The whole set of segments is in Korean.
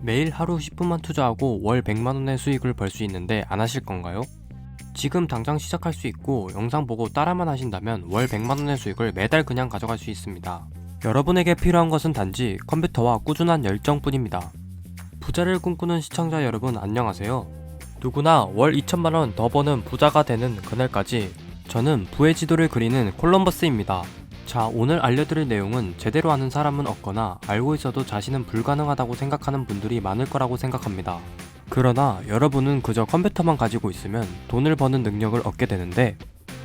매일 하루 10분만 투자하고 월 100만원의 수익을 벌 수 있는데 안 하실 건가요? 지금 당장 시작할 수 있고 영상 보고 따라만 하신다면 월 100만원의 수익을 매달 그냥 가져갈 수 있습니다. 여러분에게 필요한 것은 단지 컴퓨터와 꾸준한 열정뿐입니다. 부자를 꿈꾸는 시청자 여러분 안녕하세요. 누구나 월 2천만원 더 버는 부자가 되는 그날까지 저는 부의 지도를 그리는 콜럼버스입니다. 자, 오늘 알려드릴 내용은 제대로 아는 사람은 없거나 알고 있어도 자신은 불가능하다고 생각하는 분들이 많을 거라고 생각합니다. 그러나 여러분은 그저 컴퓨터만 가지고 있으면 돈을 버는 능력을 얻게 되는데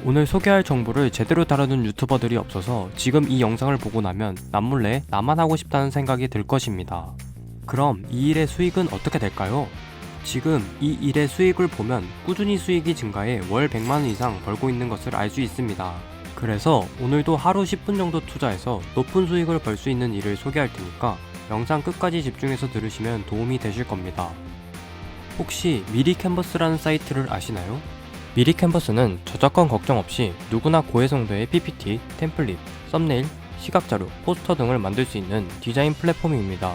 오늘 소개할 정보를 제대로 다루는 유튜버들이 없어서 지금 이 영상을 보고 나면 남몰래 나만 하고 싶다는 생각이 들 것입니다. 그럼 이 일의 수익은 어떻게 될까요? 지금 이 일의 수익을 보면 꾸준히 수익이 증가해 월 100만원 이상 벌고 있는 것을 알 수 있습니다. 그래서 오늘도 하루 10분 정도 투자해서 높은 수익을 벌 수 있는 일을 소개할 테니까 영상 끝까지 집중해서 들으시면 도움이 되실 겁니다. 혹시 미리캔버스라는 사이트를 아시나요? 미리캔버스는 저작권 걱정 없이 누구나 고해성도의 PPT, 템플릿, 썸네일, 시각자료, 포스터 등을 만들 수 있는 디자인 플랫폼입니다.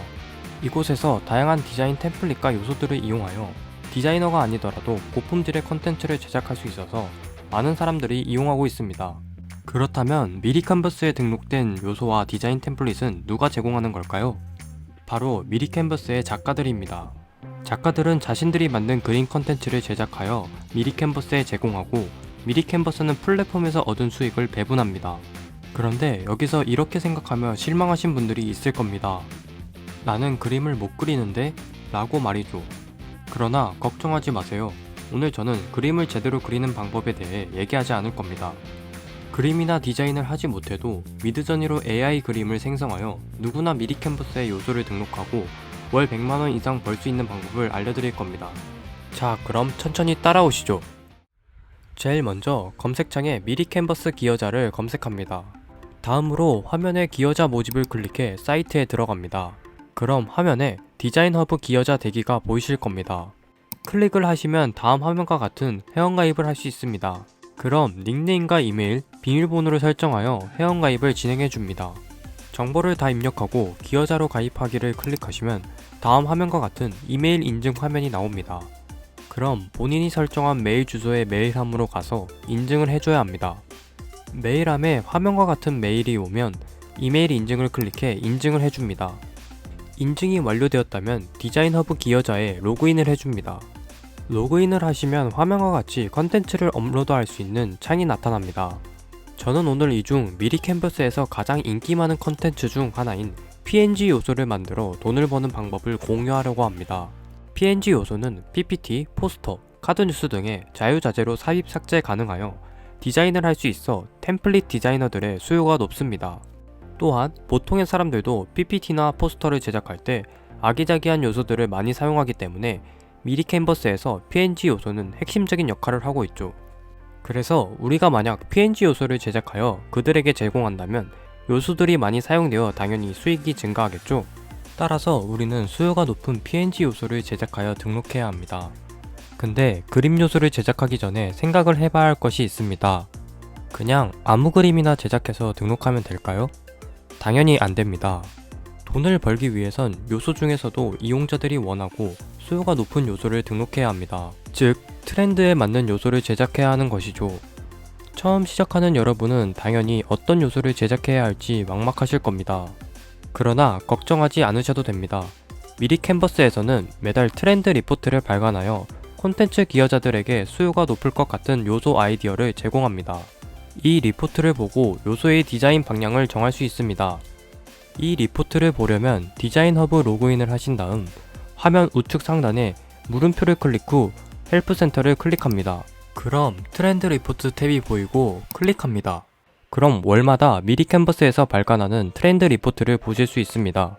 이곳에서 다양한 디자인 템플릿과 요소들을 이용하여 디자이너가 아니더라도 고품질의 컨텐츠를 제작할 수 있어서 많은 사람들이 이용하고 있습니다. 그렇다면 미리캔버스에 등록된 요소와 디자인 템플릿은 누가 제공하는 걸까요? 바로 미리캔버스의 작가들입니다. 작가들은 자신들이 만든 그림 컨텐츠를 제작하여 미리캔버스에 제공하고 미리캔버스는 플랫폼에서 얻은 수익을 배분합니다. 그런데 여기서 이렇게 생각하며 실망하신 분들이 있을 겁니다. 나는 그림을 못 그리는데? 라고 말이죠. 그러나 걱정하지 마세요. 오늘 저는 그림을 제대로 그리는 방법에 대해 얘기하지 않을 겁니다. 그림이나 디자인을 하지 못해도 미드저니로 AI 그림을 생성하여 누구나 미리캔버스에 요소를 등록하고 월 100만원 이상 벌 수 있는 방법을 알려드릴 겁니다. 자, 그럼 천천히 따라오시죠. 제일 먼저 검색창에 미리캔버스 기여자를 검색합니다. 다음으로 화면에 기여자 모집을 클릭해 사이트에 들어갑니다. 그럼 화면에 디자인 허브 기여자 대기가 보이실 겁니다. 클릭을 하시면 다음 화면과 같은 회원가입을 할 수 있습니다. 그럼 닉네임과 이메일, 비밀번호를 설정하여 회원가입을 진행해줍니다. 정보를 다 입력하고 기여자로 가입하기를 클릭하시면 다음 화면과 같은 이메일 인증 화면이 나옵니다. 그럼 본인이 설정한 메일 주소의 메일함으로 가서 인증을 해줘야 합니다. 메일함에 화면과 같은 메일이 오면 이메일 인증을 클릭해 인증을 해줍니다. 인증이 완료되었다면 디자인 허브 기여자에 로그인을 해줍니다. 로그인을 하시면 화면과 같이 컨텐츠를 업로드할 수 있는 창이 나타납니다. 저는 오늘 이 중 미리캔버스에서 가장 인기 많은 컨텐츠 중 하나인 PNG 요소를 만들어 돈을 버는 방법을 공유하려고 합니다. PNG 요소는 PPT, 포스터, 카드뉴스 등의 자유자재로 삽입 삭제 가능하여 디자인을 할 수 있어 템플릿 디자이너들의 수요가 높습니다. 또한 보통의 사람들도 PPT나 포스터를 제작할 때 아기자기한 요소들을 많이 사용하기 때문에 미리캔버스에서 PNG 요소는 핵심적인 역할을 하고 있죠. 그래서 우리가 만약 PNG 요소를 제작하여 그들에게 제공한다면 요소들이 많이 사용되어 당연히 수익이 증가하겠죠. 따라서 우리는 수요가 높은 PNG 요소를 제작하여 등록해야 합니다. 근데 그림 요소를 제작하기 전에 생각을 해봐야 할 것이 있습니다. 그냥 아무 그림이나 제작해서 등록하면 될까요? 당연히 안 됩니다. 돈을 벌기 위해선 요소 중에서도 이용자들이 원하고 수요가 높은 요소를 등록해야 합니다. 즉, 트렌드에 맞는 요소를 제작해야 하는 것이죠. 처음 시작하는 여러분은 당연히 어떤 요소를 제작해야 할지 막막하실 겁니다. 그러나 걱정하지 않으셔도 됩니다. 미리캔버스에서는 매달 트렌드 리포트를 발간하여 콘텐츠 기여자들에게 수요가 높을 것 같은 요소 아이디어를 제공합니다. 이 리포트를 보고 요소의 디자인 방향을 정할 수 있습니다. 이 리포트를 보려면 디자인 허브 로그인을 하신 다음 화면 우측 상단에 물음표를 클릭 후 헬프 센터를 클릭합니다. 그럼 트렌드 리포트 탭이 보이고 클릭합니다. 그럼 월마다 미리캔버스에서 발간하는 트렌드 리포트를 보실 수 있습니다.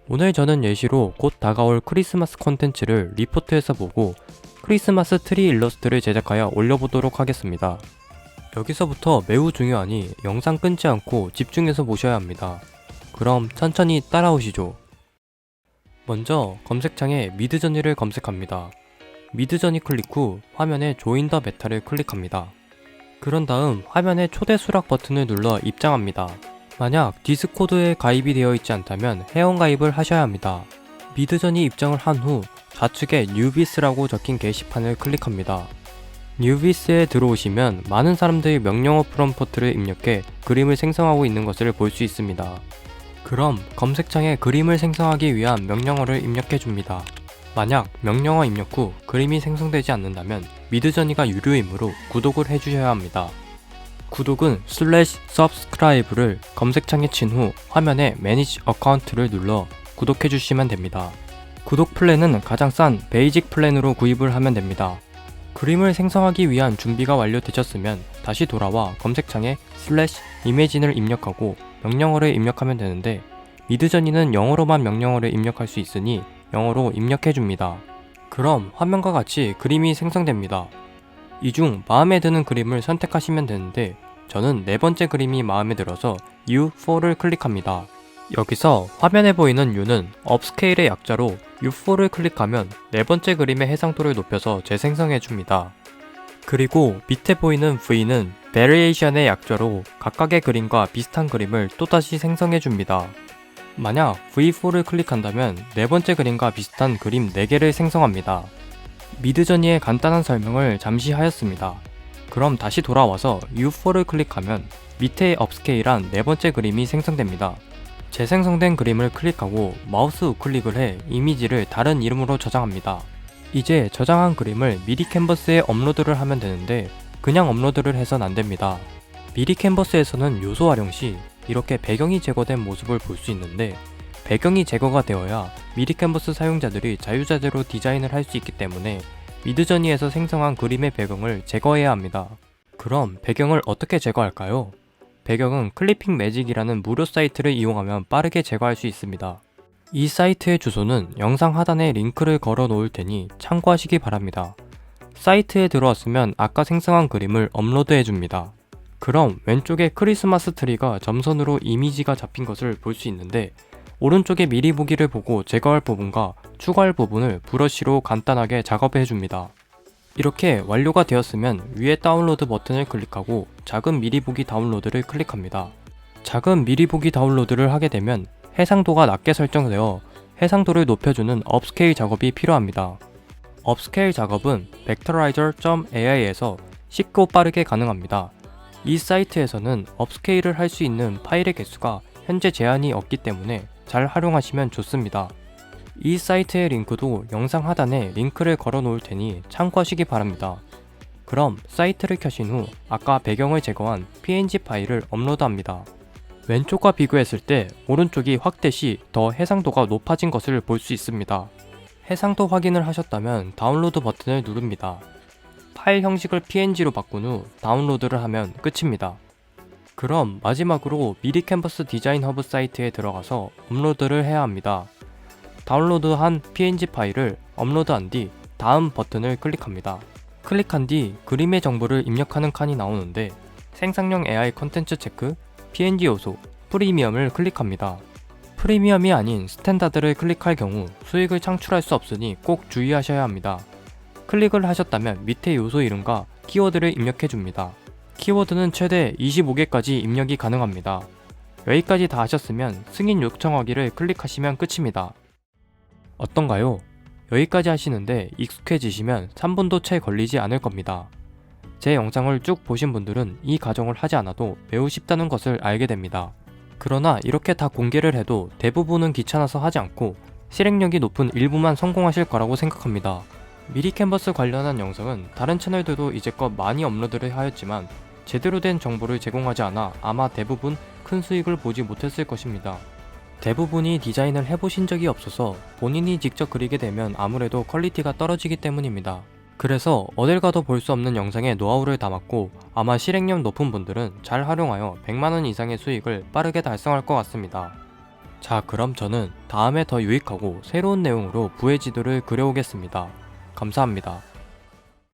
오늘 저는 예시로 곧 다가올 크리스마스 콘텐츠를 리포트에서 보고 크리스마스 트리 일러스트를 제작하여 올려보도록 하겠습니다. 여기서부터 매우 중요하니 영상 끊지 않고 집중해서 보셔야 합니다. 그럼 천천히 따라오시죠. 먼저 검색창에 미드저니를 검색합니다. 미드저니 클릭 후 화면에 조인 더 베타를 클릭합니다. 그런 다음 화면에 초대 수락 버튼을 눌러 입장합니다. 만약 디스코드에 가입이 되어 있지 않다면 회원가입을 하셔야 합니다. 미드전이 입장을 한 후 좌측에 뉴비스라고 적힌 게시판을 클릭합니다. 뉴비스에 들어오시면 많은 사람들이 명령어 프롬프트를 입력해 그림을 생성하고 있는 것을 볼 수 있습니다. 그럼 검색창에 그림을 생성하기 위한 명령어를 입력해줍니다. 만약 명령어 입력 후 그림이 생성되지 않는다면 미드저니가 유료이므로 구독을 해주셔야 합니다. 구독은 /subscribe를 검색창에 친 후 화면에 Manage Account를 눌러 구독해주시면 됩니다. 구독 플랜은 가장 싼 베이직 플랜으로 구입을 하면 됩니다. 그림을 생성하기 위한 준비가 완료되셨으면 다시 돌아와 검색창에 /image를 입력하고 명령어를 입력하면 되는데 미드저니는 영어로만 명령어를 입력할 수 있으니 영어로 입력해줍니다. 그럼 화면과 같이 그림이 생성됩니다. 이 중 마음에 드는 그림을 선택하시면 되는데 저는 네 번째 그림이 마음에 들어서 U4를 클릭합니다. 여기서 화면에 보이는 U는 업스케일의 약자로 U4를 클릭하면 네 번째 그림의 해상도를 높여서 재생성해줍니다. 그리고 밑에 보이는 V는 Variation의 약자로 각각의 그림과 비슷한 그림을 또다시 생성해줍니다. 만약 V4를 클릭한다면 네 번째 그림과 비슷한 그림 4개를 생성합니다. 미드저니의 간단한 설명을 잠시 하였습니다. 그럼 다시 돌아와서 U4를 클릭하면 밑에 업스케일한 네 번째 그림이 생성됩니다. 재생성된 그림을 클릭하고 마우스 우클릭을 해 이미지를 다른 이름으로 저장합니다. 이제 저장한 그림을 미리 캔버스에 업로드를 하면 되는데 그냥 업로드를 해선 안됩니다. 미리 캔버스에서는 요소 활용 시 이렇게 배경이 제거된 모습을 볼 수 있는데 배경이 제거가 되어야 미리 캔버스 사용자들이 자유자재로 디자인을 할 수 있기 때문에 미드저니에서 생성한 그림의 배경을 제거해야 합니다. 그럼 배경을 어떻게 제거할까요? 배경은 클리핑 매직이라는 무료 사이트를 이용하면 빠르게 제거할 수 있습니다. 이 사이트의 주소는 영상 하단에 링크를 걸어 놓을 테니 참고하시기 바랍니다. 사이트에 들어왔으면 아까 생성한 그림을 업로드 해줍니다. 그럼 왼쪽에 크리스마스 트리가 점선으로 이미지가 잡힌 것을 볼 수 있는데 오른쪽에 미리 보기를 보고 제거할 부분과 추가할 부분을 브러쉬로 간단하게 작업해 줍니다. 이렇게 완료가 되었으면 위에 다운로드 버튼을 클릭하고 작은 미리 보기 다운로드를 클릭합니다. 작은 미리 보기 다운로드를 하게 되면 해상도가 낮게 설정되어 해상도를 높여주는 업스케일 작업이 필요합니다. 업스케일 작업은 vectorizer.ai에서 쉽고 빠르게 가능합니다. 이 사이트에서는 업스케일을 할 수 있는 파일의 개수가 현재 제한이 없기 때문에 잘 활용하시면 좋습니다. 이 사이트의 링크도 영상 하단에 링크를 걸어 놓을 테니 참고하시기 바랍니다. 그럼 사이트를 켜신 후 아까 배경을 제거한 png 파일을 업로드합니다. 왼쪽과 비교했을 때 오른쪽이 확대 시 더 해상도가 높아진 것을 볼 수 있습니다. 해상도 확인을 하셨다면 다운로드 버튼을 누릅니다. 파일 형식을 png로 바꾼 후 다운로드를 하면 끝입니다. 그럼 마지막으로 미리 캔버스 디자인 허브 사이트에 들어가서 업로드를 해야 합니다. 다운로드한 png 파일을 업로드한 뒤 다음 버튼을 클릭합니다. 클릭한 뒤 그림의 정보를 입력하는 칸이 나오는데 생성형 AI 컨텐츠 체크, png 요소, 프리미엄을 클릭합니다. 프리미엄이 아닌 스탠다드를 클릭할 경우 수익을 창출할 수 없으니 꼭 주의하셔야 합니다. 클릭을 하셨다면 밑에 요소 이름과 키워드를 입력해줍니다. 키워드는 최대 25개까지 입력이 가능합니다. 여기까지 다 하셨으면 승인 요청하기를 클릭하시면 끝입니다. 어떤가요? 여기까지 하시는데 익숙해지시면 3분도 채 걸리지 않을 겁니다. 제 영상을 쭉 보신 분들은 이 과정을 하지 않아도 매우 쉽다는 것을 알게 됩니다. 그러나 이렇게 다 공개를 해도 대부분은 귀찮아서 하지 않고 실행력이 높은 일부만 성공하실 거라고 생각합니다. 미리 캔버스 관련한 영상은 다른 채널들도 이제껏 많이 업로드를 하였지만 제대로 된 정보를 제공하지 않아 아마 대부분 큰 수익을 보지 못했을 것입니다. 대부분이 디자인을 해보신 적이 없어서 본인이 직접 그리게 되면 아무래도 퀄리티가 떨어지기 때문입니다. 그래서 어딜 가도 볼 수 없는 영상에 노하우를 담았고 아마 실행력 높은 분들은 잘 활용하여 100만원 이상의 수익을 빠르게 달성할 것 같습니다. 자, 그럼 저는 다음에 더 유익하고 새로운 내용으로 부의 지도를 그려오겠습니다. 감사합니다.